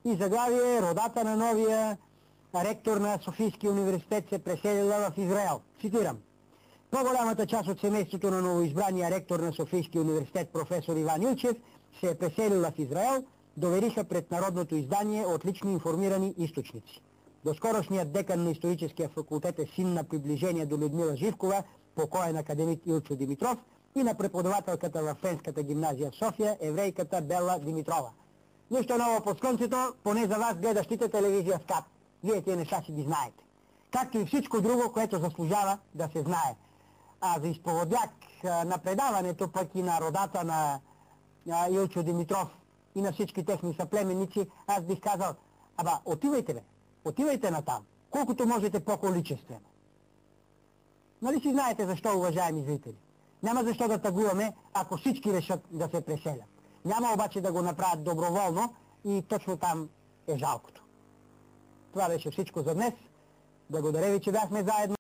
И заглавие: родата на новия ректор на Софийския университет се преселила в Израел. Цитирам: по-голямата част от семейството на новоизбрания ректор на Софийския университет професор Иван Илчев се е преселила в Израел, довериха пред Народното издание отлично информирани източници. Доскорошният декан на историческия факултет е син на приближение до Людмила Живкова, покоен академик Илчо Димитров, и на преподавателката във Френската гимназия в София, еврейката Бела Димитрова. Нищо ново под слънцето, поне за вас, гледащите телевизия в КАТ. Вие тия неща си ги знаете. Както и всичко друго, което заслужава да се знае. А за изповодяк на предаването, пък и на родата на Илчо Димитров и на всички техни съплеменници, аз бих казал: отивайте бе, отивайте натам, колкото можете по-количествено. Нали си знаете защо, уважаеми зрители? Няма защо да тъгуваме, ако всички решат да се преселят. Няма обаче да го направят доброволно и точно там е жалкото. Това беше всичко за днес. Благодаря ви, че бяхме заедно.